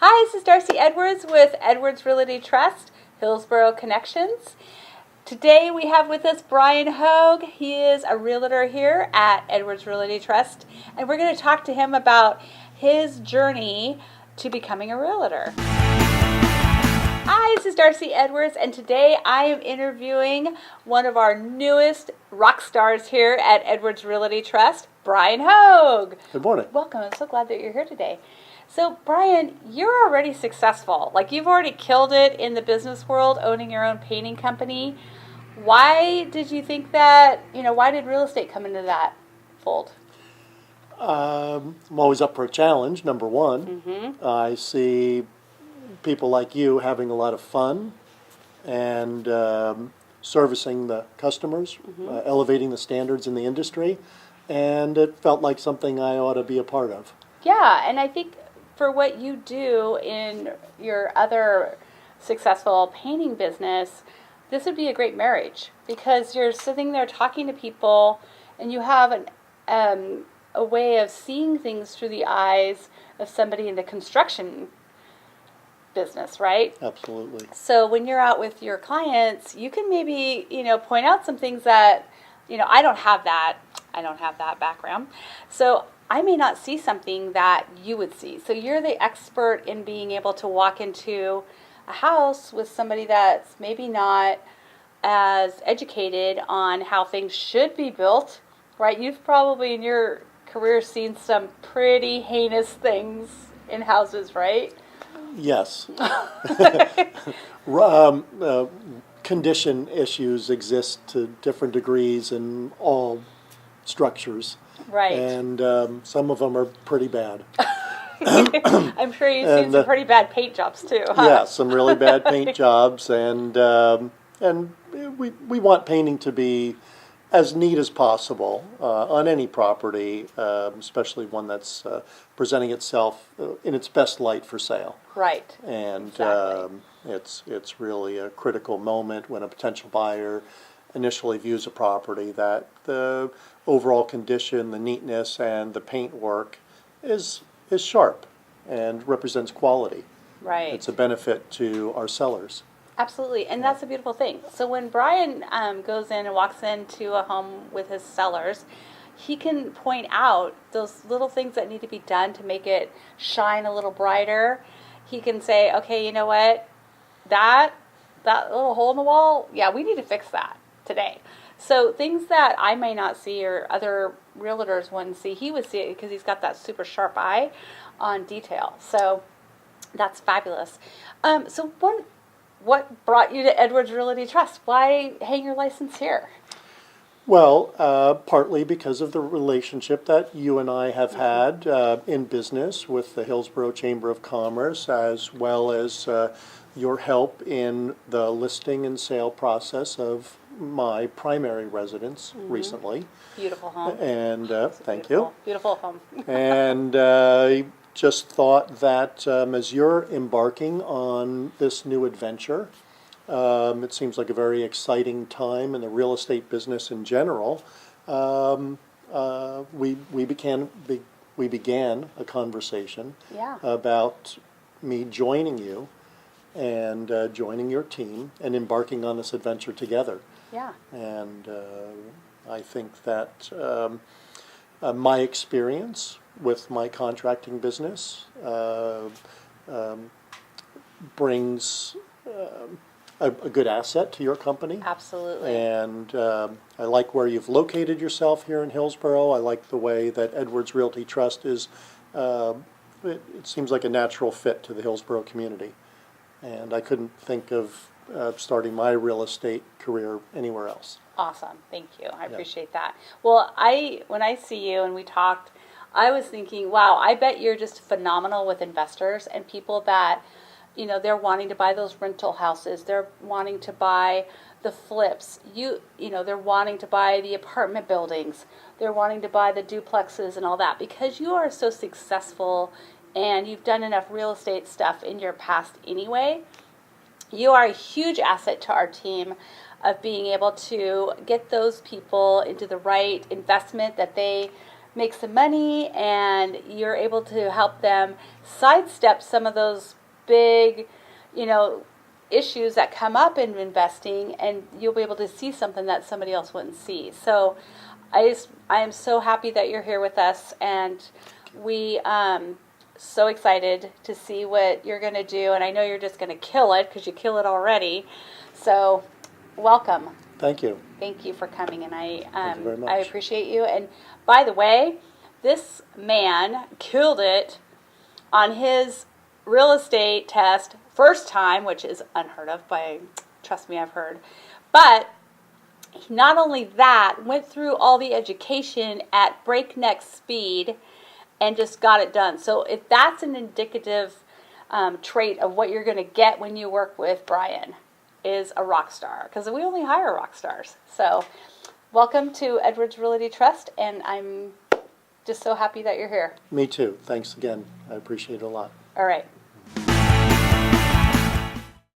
Hi, this is Darcy Edwards with Edwards Realty Trust, Hillsborough Connections. Today we have with us Brian Hoge. He is a realtor here at Edwards Realty Trust, and we're going to talk to him about his journey to becoming a realtor. Hi, this is Darcy Edwards, and today I am interviewing one of our newest rock stars here at Edwards Realty Trust, Brian Hoge. Good morning. Welcome. I'm so glad that you're here today. So, Brian, you're already successful. Like, you've already killed it in the business world, owning your own painting company. Why did you think that, why did real estate come into that fold? I'm always up for a challenge, number one. Mm-hmm. I see people like you having a lot of fun and servicing the customers, elevating the standards in the industry, and it felt like something I ought to be a part of. Yeah, and I think for what you do in your other successful painting business, this would be a great marriage because you're sitting there talking to people and you have a way of seeing things through the eyes of somebody in the construction business, right? Absolutely. So when you're out with your clients, you can maybe, point out some things that, I don't have that background. So I may not see something that you would see. So you're the expert in being able to walk into a house with somebody that's maybe not as educated on how things should be built, right? You've probably in your career seen some pretty heinous things in houses, right? Yes. Condition issues exist to different degrees in all structures. Right. And some of them are pretty bad. I'm sure you've seen some pretty bad paint jobs too, huh? Yeah, some really bad paint jobs, and we want painting to be as neat as possible on any property, especially one that's presenting itself in its best light for sale. Right. And exactly. It's really a critical moment when a potential buyer initially views a property that the overall condition, the neatness, and the paint work is sharp and represents quality. Right. It's a benefit to our sellers. Absolutely, and that's a beautiful thing. So when Brian goes in and walks into a home with his sellers, he can point out those little things that need to be done to make it shine a little brighter. He can say, okay, you know what, that little hole in the wall, yeah, we need to fix that today. So things that I may not see or other realtors wouldn't see, he would see it because he's got that super sharp eye on detail. So that's fabulous. So what brought you to Edwards Realty Trust? Why hang your license here? Well, partly because of the relationship that you and I have had in business with the Hillsborough Chamber of Commerce, as well as your help in the listing and sale process of my primary residence recently. Beautiful home. And thank you. Beautiful home. And I just thought that as you're embarking on this new adventure, it seems like a very exciting time in the real estate business in general. We began a conversation about me joining you and joining your team and embarking on this adventure together. Yeah. And I think that my experience with my contracting business brings a good asset to your company. Absolutely. And I like where you've located yourself here in Hillsborough. I like the way that Edwards Realty Trust is, it seems like a natural fit to the Hillsborough community. And I couldn't think of starting my real estate career anywhere else. Awesome. Thank you. I appreciate that. Well, when I see you and we talked, I was thinking, wow, I bet you're just phenomenal with investors and people that, they're wanting to buy those rental houses. They're wanting to buy the flips. They're wanting to buy the apartment buildings. They're wanting to buy the duplexes and all that because you are so successful and you've done enough real estate stuff in your past anyway. You are a huge asset to our team of being able to get those people into the right investment that they make some money, and you're able to help them sidestep some of those big, issues that come up in investing, and you'll be able to see something that somebody else wouldn't see. So I am so happy that you're here with us, and we so excited to see what you're going to do, and I know you're just going to kill it because you kill it already. So welcome. Thank you. Thank you for coming, and Thank you very much. I appreciate you. And by the way, this man killed it on his real estate test first time, which is unheard of trust me, I've heard. But not only that, went through all the education at breakneck speed and just got it done. So if that's an indicative trait of what you're going to get when you work with Brian, is a rock star, because we only hire rock stars. So welcome to Edwards Realty Trust, and I'm just so happy that you're here. Me too. Thanks again. I appreciate it a lot. All right.